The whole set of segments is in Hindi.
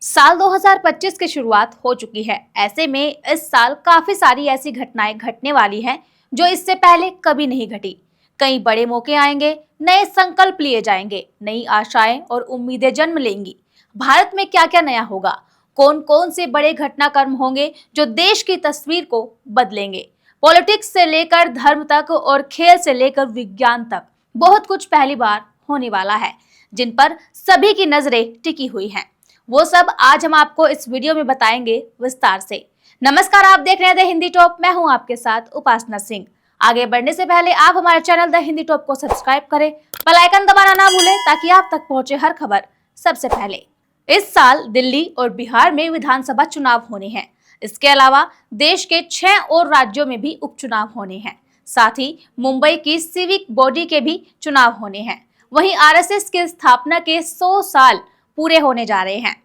साल 2025 की शुरुआत हो चुकी है। ऐसे में इस साल काफी सारी ऐसी घटनाएं घटने वाली हैं जो इससे पहले कभी नहीं घटी। कई बड़े मौके आएंगे, नए संकल्प लिए जाएंगे, नई आशाएं और उम्मीदें जन्म लेंगी। भारत में क्या क्या नया होगा, कौन कौन से बड़े घटनाक्रम होंगे जो देश की तस्वीर को बदलेंगे। पॉलिटिक्स से लेकर धर्म तक और खेल से लेकर विज्ञान तक बहुत कुछ पहली बार होने वाला है, जिन पर सभी की नजरें टिकी हुई हैं। वो सब आज हम आपको इस वीडियो में बताएंगे विस्तार से। नमस्कार, आप देख रहे हैं द हिंदी टॉप। मैं हूं आपके साथ उपासना सिंह। आगे बढ़ने से पहले आप हमारे चैनल द हिंदी टॉप को सब्सक्राइब करें, बेल आइकन दबाना ना भूलें ताकि आप तक पहुंचे हर खबर सबसे पहले। इस साल दिल्ली और बिहार में विधानसभा चुनाव होने हैं। इसके अलावा देश के 6 और राज्यों में भी उपचुनाव होने हैं। साथ ही मुंबई की सिविक बॉडी के भी चुनाव होने हैं। वहीं आरएसएस की स्थापना के 100 साल पूरे होने जा रहे हैं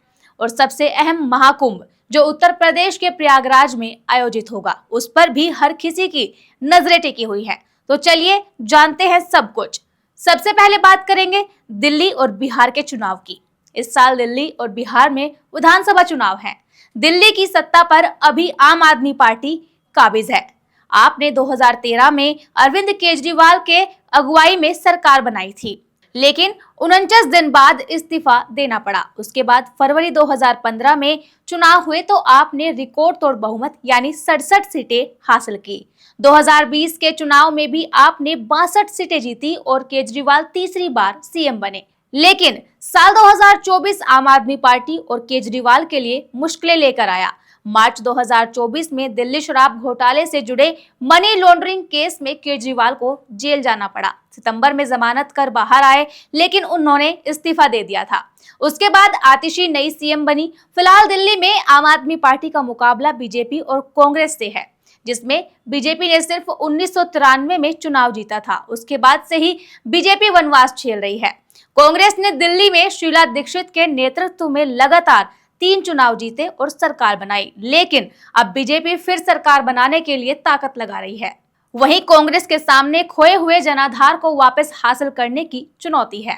और सबसे अहम महाकुंभ जो उत्तर प्रदेश के प्रयागराज में आयोजित होगा, उस पर भी हर किसी की नजरें टिकी हुई है। तो चलिए जानते हैं सब कुछ। सबसे पहले बात करेंगे दिल्ली और बिहार के चुनाव की। इस साल दिल्ली और बिहार में विधानसभा चुनाव है। दिल्ली की सत्ता पर अभी आम आदमी पार्टी काबिज है। आपने 2013 में अरविंद केजरीवाल के अगुवाई में सरकार बनाई थी, लेकिन 49 दिन बाद इस्तीफा देना पड़ा। उसके बाद फरवरी 2015 में चुनाव हुए तो आपने रिकॉर्ड तोड़ बहुमत यानी 67 सीटें हासिल की। 2020 के चुनाव में भी आपने 62 सीटें जीती और केजरीवाल तीसरी बार सीएम बने। लेकिन साल 2024 आम आदमी पार्टी और केजरीवाल के लिए मुश्किलें लेकर आया। मार्च 2024 में दिल्ली शराब घोटाले से जुड़े मनी लॉन्ड्रिंग केस में केजरीवाल को जेल जाना पड़ा। सितंबर में जमानत कर बाहर आए, लेकिन उन्होंने इस्तीफा दे दिया था। उसके बाद आतिशी नई सीएम बनी। फिलहाल दिल्ली में आम आदमी पार्टी का मुकाबला बीजेपी और कांग्रेस से है, जिसमें बीजेपी ने सिर्फ 1993 में चुनाव जीता था। उसके बाद से ही बीजेपी वनवास झेल रही है। कांग्रेस ने दिल्ली में शीला दीक्षित के नेतृत्व में लगातार 3 चुनाव जीते और सरकार बनाई, लेकिन अब बीजेपी फिर सरकार बनाने के लिए ताकत लगा रही है। वहीं कांग्रेस के सामने खोए हुए जनाधार को वापस हासिल करने की चुनौती है।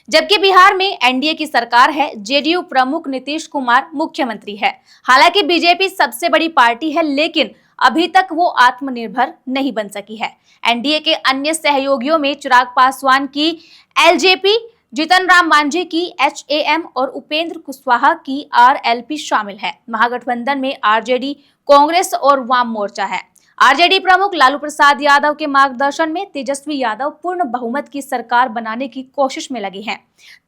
जबकि बिहार में एनडीए की सरकार है, जेडीयू प्रमुख नीतीश कुमार मुख्यमंत्री है। हालांकि बीजेपी सबसे बड़ी पार्टी है, लेकिन अभी तक वो आत्मनिर्भर नहीं बन सकी है। एनडीए के अन्य सहयोगियों में चिराग पासवान की एलजेपी, जीतन राम मांझी की एचएएम और उपेंद्र कुशवाहा की आरएलपी शामिल है। महागठबंधन में आरजेडी, कांग्रेस और वाम मोर्चा है। आरजेडी प्रमुख लालू प्रसाद यादव के मार्गदर्शन में तेजस्वी यादव पूर्ण बहुमत की सरकार बनाने की कोशिश में लगी हैं।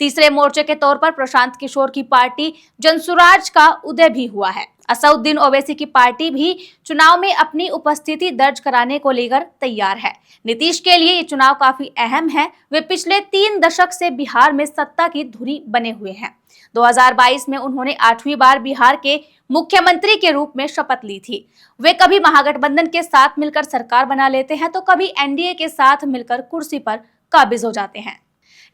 तीसरे मोर्चे के तौर पर प्रशांत किशोर की पार्टी जनसुराज का उदय भी हुआ है। असदुद्दीन ओवैसी की पार्टी भी चुनाव में अपनी उपस्थिति दर्ज कराने को लेकर तैयार है। नीतीश के लिए ये चुनाव काफी अहम है। वे पिछले 3 दशक से बिहार में सत्ता की धुरी बने हुए हैं। 2022 में उन्होंने 8वीं बार बिहार के मुख्यमंत्री के रूप में शपथ ली थी। वे कभी महागठबंधन के साथ मिलकर सरकार बना लेते हैं तो कभी एनडीए के साथ मिलकर कुर्सी पर काबिज हो जाते हैं।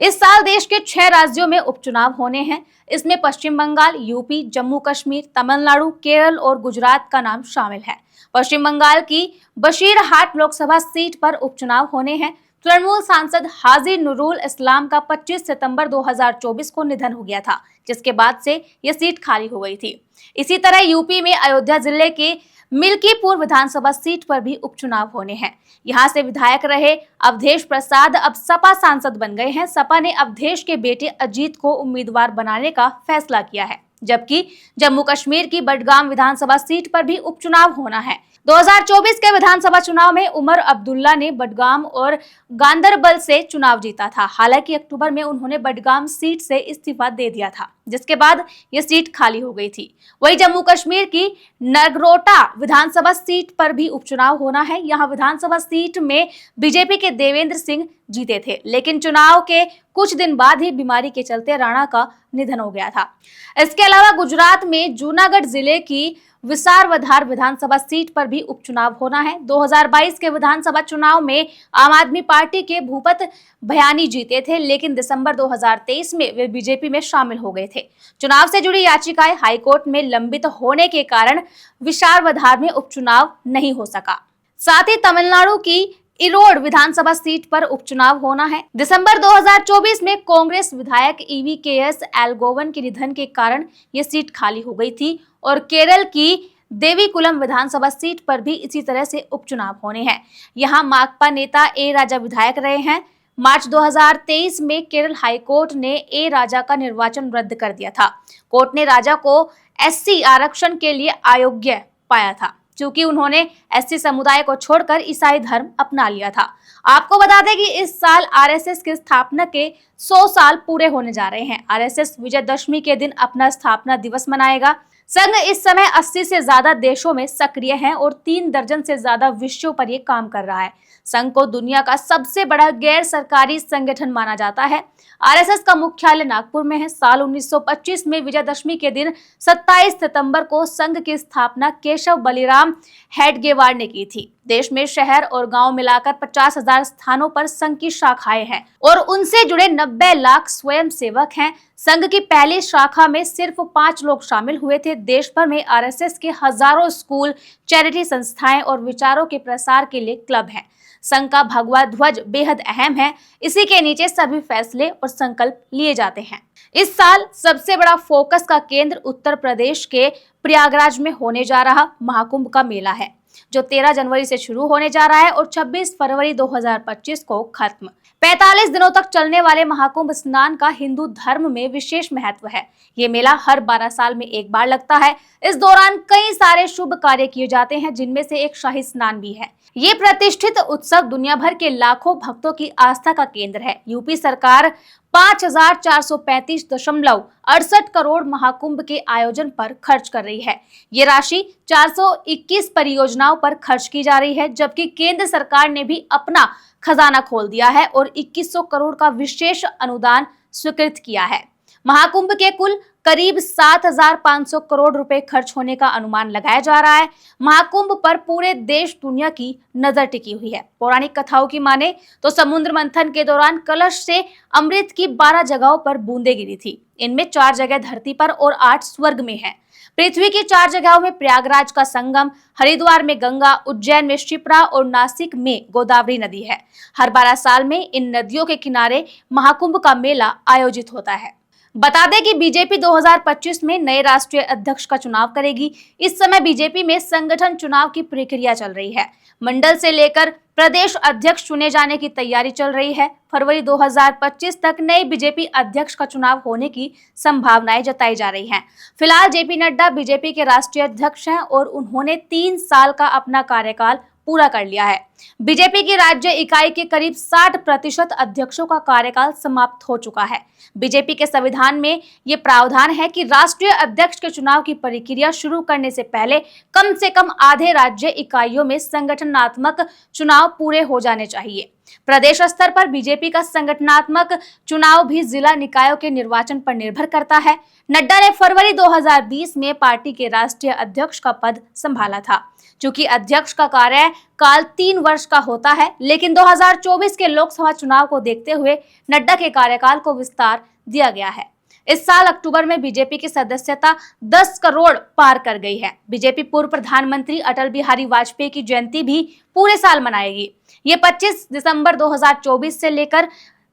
इस साल देश के 6 राज्यों में उपचुनाव होने हैं। इसमें पश्चिम बंगाल, यूपी, जम्मू कश्मीर, तमिलनाडु, केरल और गुजरात का नाम शामिल है। पश्चिम बंगाल की बशीरहाट लोकसभा सीट पर उपचुनाव होने हैं। तृणमूल सांसद हाजी नूरुल इस्लाम का 25 सितंबर 2024 को निधन हो गया था, जिसके बाद से यह सीट खाली हो गई थी। इसी तरह यूपी में अयोध्या जिले के मिल्कीपुर विधानसभा सीट पर भी उपचुनाव होने हैं। यहां से विधायक रहे अवधेश प्रसाद अब सपा सांसद बन गए हैं। सपा ने अवधेश के बेटे अजीत को उम्मीदवार बनाने का फैसला किया है। जबकि जम्मू कश्मीर की बडगाम विधानसभा सीट पर भी उपचुनाव होना है। 2024 के विधानसभा चुनाव में उमर अब्दुल्ला ने बडगाम और गांदरबल से चुनाव जीता था। हालांकि अक्टूबर में उन्होंने बडगाम सीट से इस्तीफा दे दिया था, जिसके बाद यह सीट खाली हो गई थी। वहीं जम्मू कश्मीर की नगरोटा विधानसभा सीट पर भी उपचुनाव होना है। यहां विधानसभा सीट में बीजेपी के देवेंद्र सिंह जीते थे, लेकिन चुनाव के कुछ दिन बाद ही बीमारी के चलते राणा का निधन हो गया था। इसके अलावा गुजरात में जूनागढ़ जिले की विसारवधार विधानसभा सीट पर भी उपचुनाव होना है। 2022 के विधानसभा चुनाव में आम आदमी पार्टी के भूपत भयानी जीते थे, लेकिन दिसंबर 2023 में वे बीजेपी में शामिल हो गए थे। चुनाव से जुड़ी याचिकाएं हाईकोर्ट में लंबित होने के कारण विसारवधार में उपचुनाव नहीं हो सका। साथ ही तमिलनाडु की इरोड विधानसभा सीट पर उपचुनाव होना है। दिसंबर 2024 में कांग्रेस विधायक EVKS एलगोवन के निधन के कारण ये सीट खाली हो गई थी और केरल की देवीकुलम विधानसभा सीट पर भी इसी तरह से उपचुनाव होने हैं। यहाँ माकपा नेता ए राजा विधायक रहे हैं। मार्च 2023 में केरल हाईकोर्ट ने ए राजा का निर्वाचन रद्द कर दिया था। कोर्ट ने राजा को SC आरक्षण के लिए अयोग्य पाया था क्योंकि उन्होंने SC समुदाय को छोड़कर ईसाई धर्म अपना लिया था। आपको बता दें कि इस साल RSS की स्थापना के 100 साल पूरे होने जा रहे हैं। RSS विजयदशमी के दिन अपना स्थापना दिवस मनाएगा। संघ इस समय 80 से ज्यादा देशों में सक्रिय है और 3 दर्जन से ज्यादा विषयों पर यह काम कर रहा है। संघ को दुनिया का सबसे बड़ा गैर सरकारी संगठन माना जाता है। RSS का मुख्यालय नागपुर में है। साल 1925 में विजयदशमी के दिन 27 सितंबर को संघ की स्थापना केशव बलिराम हेडगेवार ने की थी। देश में शहर और गांव मिलाकर 50,000 स्थानों पर संघ की शाखाएं हैं और उनसे जुड़े 90 लाख स्वयं सेवक हैं। संघ की पहली शाखा में सिर्फ 5 लोग शामिल हुए थे। देश भर में RSS के हजारों स्कूल, चैरिटी संस्थाएं और विचारों के प्रसार के लिए क्लब हैं। संघ का भगवा ध्वज बेहद अहम है। इसी के नीचे सभी फैसले और संकल्प लिए जाते हैं। इस साल सबसे बड़ा फोकस का केंद्र उत्तर प्रदेश के प्रयागराज में होने जा रहा महाकुंभ का मेला है, जो 13 जनवरी से शुरू होने जा रहा है और 26 फरवरी 2025 को खत्म। 45 दिनों तक चलने वाले महाकुंभ स्नान का हिंदू धर्म में विशेष महत्व है। ये मेला हर 12 साल में एक बार लगता है। इस दौरान कई सारे शुभ कार्य किए जाते हैं, जिनमेमें से एक शाही स्नान भी है। ये प्रतिष्ठित उत्सव दुनिया भर के लाखों भक्तों की आस्था का केंद्र है। यूपी सरकार 5,435.68 करोड़ महाकुंभ के आयोजन पर खर्च कर रही है। ये राशि 421 परियोजनाओं पर खर्च की जा रही है, जबकि केंद्र सरकार ने भी अपना खजाना खोल दिया है और 2100 करोड़ का विशेष अनुदान स्वीकृत किया है। महाकुंभ के कुल करीब 7,500 करोड़ रुपए खर्च होने का अनुमान लगाया जा रहा है। महाकुंभ पर पूरे देश दुनिया की नजर टिकी हुई है। पौराणिक कथाओं की माने तो समुद्र मंथन के दौरान कलश से अमृत की 12 जगहों पर बूंदें गिरी थी। इनमें 4 जगह धरती पर और 8 स्वर्ग में है। पृथ्वी की 4 जगहों में प्रयागराज का संगम, हरिद्वार में गंगा, उज्जैन में क्षिप्रा और नासिक में गोदावरी नदी है। हर 12 साल में इन नदियों के किनारे महाकुंभ का मेला आयोजित होता है। बता दें कि बीजेपी 2025 में नए राष्ट्रीय अध्यक्ष का चुनाव करेगी। इस समय बीजेपी में संगठन चुनाव की प्रक्रिया चल रही है। मंडल से लेकर प्रदेश अध्यक्ष चुने जाने की तैयारी चल रही है। फरवरी 2025 तक नए बीजेपी अध्यक्ष का चुनाव होने की संभावनाएं जताई जा रही हैं। फिलहाल JP नड्डा बीजेपी के राष्ट्रीय अध्यक्ष हैं और उन्होंने 3 साल का अपना कार्यकाल पूरा कर लिया है। बीजेपी की राज्य इकाई के करीब 60% अध्यक्षों का कार्यकाल समाप्त हो चुका है। बीजेपी के संविधान में ये प्रावधान है कि राष्ट्रीय अध्यक्ष के चुनाव की प्रक्रिया शुरू करने से पहले कम से कम आधे राज्य इकाइयों में संगठनात्मक चुनाव पूरे हो जाने चाहिए। प्रदेश स्तर पर बीजेपी का संगठनात्मक चुनाव भी जिला निकायों के निर्वाचन पर निर्भर करता है। नड्डा ने फरवरी 2020 में पार्टी के राष्ट्रीय अध्यक्ष का पद संभाला था। चूंकि अध्यक्ष का कार्यकाल 3 वर्ष का होता है, लेकिन 2024 के लोकसभा चुनाव को देखते हुए नड्डा के कार्यकाल को विस्तार दिया गया है। इस साल अक्टूबर में बीजेपी की सदस्यता 10 करोड़ पार कर गई है। बीजेपी पूर्व प्रधानमंत्री अटल बिहारी वाजपेयी की जयंती भी पूरे साल मनाएगी। ये 25 दिसंबर 2024 से लेकर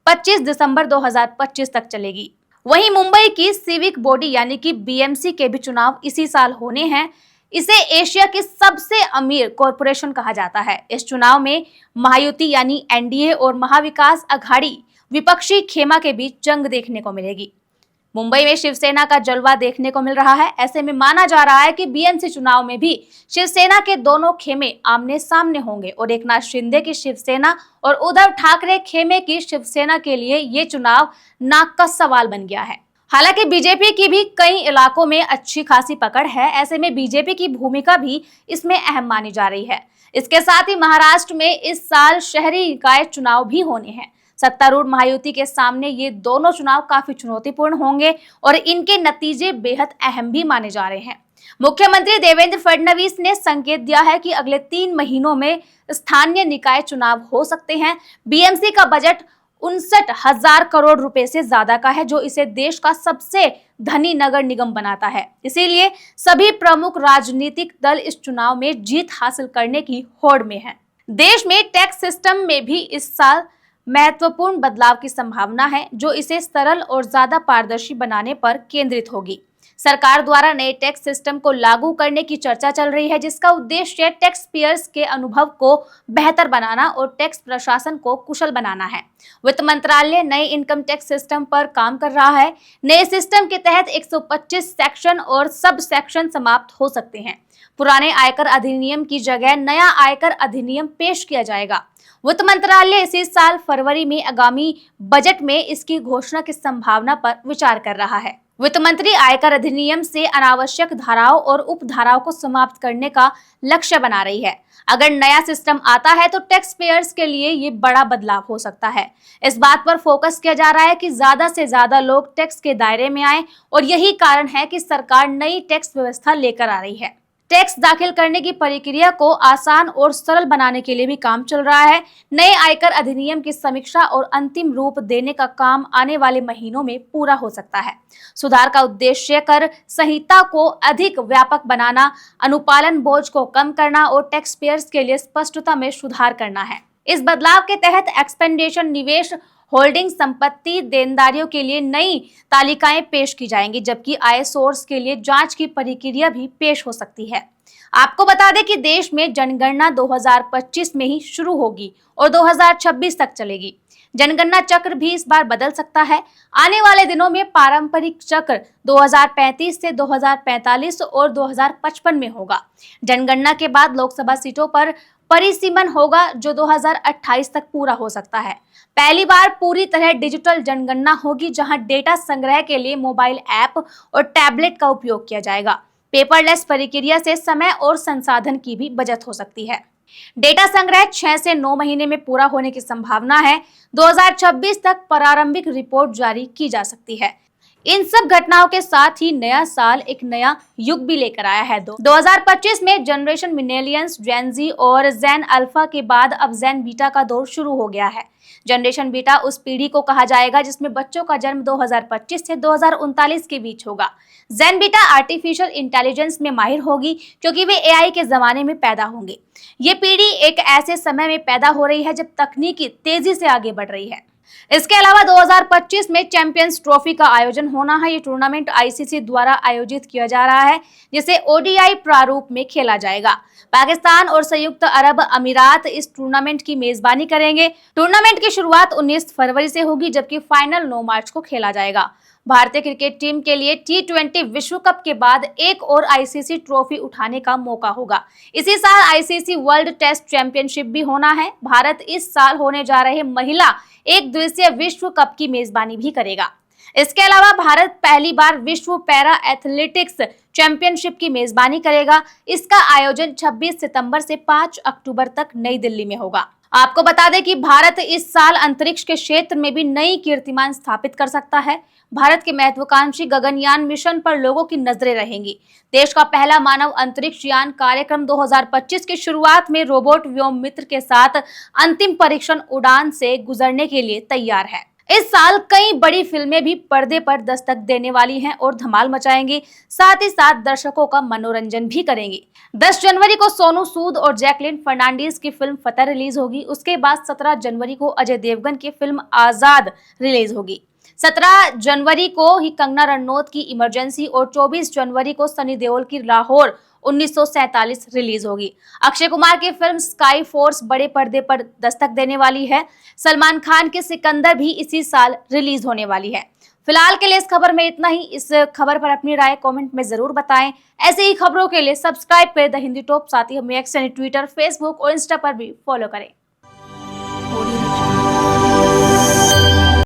25 दिसंबर 2025 तक चलेगी। वहीं मुंबई की सिविक बॉडी यानी कि BMC के भी चुनाव इसी साल होने हैं। इसे एशिया की सबसे अमीर कॉरपोरेशन कहा जाता है। इस चुनाव में महायुति यानी NDA और महाविकास अघाड़ी विपक्षी खेमा के बीच जंग देखने को मिलेगी। मुंबई में शिवसेना का जलवा देखने को मिल रहा है। ऐसे में माना जा रहा है कि BMC चुनाव में भी शिवसेना के दोनों खेमे आमने सामने होंगे और एकनाथ शिंदे की शिवसेना और उद्धव ठाकरे खेमे की शिवसेना के लिए ये चुनाव नाक का सवाल बन गया है। हालांकि बीजेपी की भी कई इलाकों में अच्छी खासी पकड़ है। ऐसे में बीजेपी की भूमिका भी इसमें अहम मानी जा रही है। इसके साथ ही महाराष्ट्र में इस साल शहरी निकाय चुनाव भी होने हैं। सत्तारूढ़ महायुति के सामने ये दोनों चुनाव काफी चुनौतीपूर्ण होंगे और इनके नतीजे बेहद अहम भी माने जा रहे हैं। मुख्यमंत्री देवेंद्र फडणवीस ने संकेत दिया है कि अगले 3 महीनों में स्थानीय निकाय चुनाव हो सकते हैं। BMC का बजट 59,000 करोड़ रुपए से ज्यादा का है, जो इसे देश का सबसे धनी नगर निगम बनाता है। इसीलिए सभी प्रमुख राजनीतिक दल इस चुनाव में जीत हासिल करने की होड़ में हैं। देश में टैक्स सिस्टम में भी इस साल महत्वपूर्ण बदलाव की संभावना है, जो इसे सरल और ज्यादा पारदर्शी बनाने पर केंद्रित होगी। सरकार द्वारा नए टैक्स सिस्टम को लागू करने की चर्चा चल रही है, जिसका उद्देश्य टैक्स पेयर्स के अनुभव को बेहतर बनाना और टैक्स प्रशासन को कुशल बनाना है। वित्त मंत्रालय नए इनकम टैक्स सिस्टम पर काम कर रहा है। नए सिस्टम के तहत 125 सेक्शन और सब सेक्शन समाप्त हो सकते हैं। पुराने आयकर अधिनियम की जगह नया आयकर अधिनियम पेश किया जाएगा। वित्त मंत्रालय इसी साल फरवरी में आगामी बजट में इसकी घोषणा की संभावना पर विचार कर रहा है। वित्त मंत्री आयकर अधिनियम से अनावश्यक धाराओं और उपधाराओं को समाप्त करने का लक्ष्य बना रही है। अगर नया सिस्टम आता है तो टैक्स पेयर्स के लिए ये बड़ा बदलाव हो सकता है। इस बात पर फोकस किया जा रहा है कि ज्यादा से ज्यादा लोग टैक्स के दायरे में आए और यही कारण है कि सरकार नई टैक्स व्यवस्था लेकर आ रही है। टैक्स दाखिल करने की प्रक्रिया को आसान और सरल बनाने के लिए भी काम चल रहा है। नए आयकर अधिनियम की समीक्षा और अंतिम रूप देने का काम आने वाले महीनों में पूरा हो सकता है। सुधार का उद्देश्य कर संहिता को अधिक व्यापक बनाना, अनुपालन बोझ को कम करना और टैक्स पेयर्स के लिए स्पष्टता में सुधार करना है। इस बदलाव के तहत एक्सपेंडेशन, निवेश, होल्डिंग संपत्ति, देनदारियों के लिए नई तालिकाएं पेश की जाएंगी, जबकि आय सोर्स के लिए जांच की प्रक्रिया भी पेश हो सकती है। आपको बता दें कि देश में जनगणना 2025 में ही शुरू होगी और 2026 तक चलेगी। जनगणना चक्र भी इस बार बदल सकता है। आने वाले दिनों में पारंपरिक चक्र 2035 से 2045 और 2055 में होगा। जनगणना के बाद लोकसभा सीटों पर परिसीमन होगा, जो 2028 तक पूरा हो सकता है। पहली बार पूरी तरह डिजिटल जनगणना होगी, जहां डेटा संग्रह के लिए मोबाइल ऐप और टैबलेट का उपयोग किया जाएगा। पेपरलेस प्रक्रिया से समय और संसाधन की भी बचत हो सकती है। डेटा संग्रह 6 से 9 महीने में पूरा होने की संभावना है। 2026 तक प्रारंभिक रिपोर्ट जारी की जा सकती है। इन सब घटनाओं के साथ ही नया साल एक नया युग भी लेकर आया है। 2025 में जनरेशन मिलेनियल्स, जेन जी और जेन अल्फा के बाद अब जेन बीटा का दौर शुरू हो गया है। जनरेशन बीटा उस पीढ़ी को कहा जाएगा जिसमें बच्चों का जन्म 2025 से 2039 के बीच होगा। जेन बीटा आर्टिफिशियल इंटेलिजेंस में माहिर होगी, क्योंकि वे एआई के जमाने में पैदा होंगे। ये पीढ़ी एक ऐसे समय में पैदा हो रही है जब तकनीकी तेजी से आगे बढ़ रही है। इसके अलावा 2025 में चैंपियंस ट्रॉफी का आयोजन होना है। ये टूर्नामेंट आईसीसी द्वारा आयोजित किया जा रहा है, जिसे ओडीआई प्रारूप में खेला जाएगा। पाकिस्तान और संयुक्त अरब अमीरात इस टूर्नामेंट की मेजबानी करेंगे। टूर्नामेंट की शुरुआत 19 फरवरी से होगी, जबकि फाइनल 9 मार्च को खेला जाएगा। भारतीय क्रिकेट टीम के लिए T20 विश्व कप के बाद एक और आईसीसी ट्रॉफी उठाने का मौका होगा। इसी साल आईसीसी वर्ल्ड टेस्ट चैंपियनशिप भी होना है। भारत इस साल होने जा रहे महिला एक दिवसीय विश्व कप की मेजबानी भी करेगा। इसके अलावा भारत पहली बार विश्व पैरा एथलेटिक्स चैंपियनशिप की मेजबानी करेगा। इसका आयोजन 26 सितंबर से 5 अक्टूबर तक नई दिल्ली में होगा। आपको बता दें कि भारत इस साल अंतरिक्ष के क्षेत्र में भी नई कीर्तिमान स्थापित कर सकता है। भारत के महत्वाकांक्षी गगनयान मिशन पर लोगों की नजरें रहेंगी। देश का पहला मानव अंतरिक्ष यान कार्यक्रम 2025 की शुरुआत में रोबोट व्योम मित्र के साथ अंतिम परीक्षण उड़ान से गुजरने के लिए तैयार है। इस साल कई बड़ी फिल्में भी पर्दे पर दस्तक देने वाली हैं और धमाल मचाएंगी, साथ ही साथ दर्शकों का मनोरंजन भी करेंगी। 10 जनवरी को सोनू सूद और जैकलिन फर्नांडीज की फिल्म फतह रिलीज होगी। उसके बाद 17 जनवरी को अजय देवगन की फिल्म आजाद रिलीज होगी। 17 जनवरी को ही कंगना रनौत की इमरजेंसी और 24 जनवरी को सनी देओल की लाहौर 1947 रिलीज होगी। अक्षय कुमार की फिल्म स्काई फोर्स बड़े पर्दे पर दस्तक देने वाली है। सलमान खान की सिकंदर भी इसी साल रिलीज होने वाली है। फिलहाल के लिए इस खबर में इतना ही। इस खबर पर अपनी राय कमेंट में जरूर बताएं। ऐसे ही खबरों के लिए सब्सक्राइब करें द हिंदी टॉप। साथ ही हमें एक्स यानी ट्विटर, फेसबुक और इंस्टा पर भी फॉलो करें।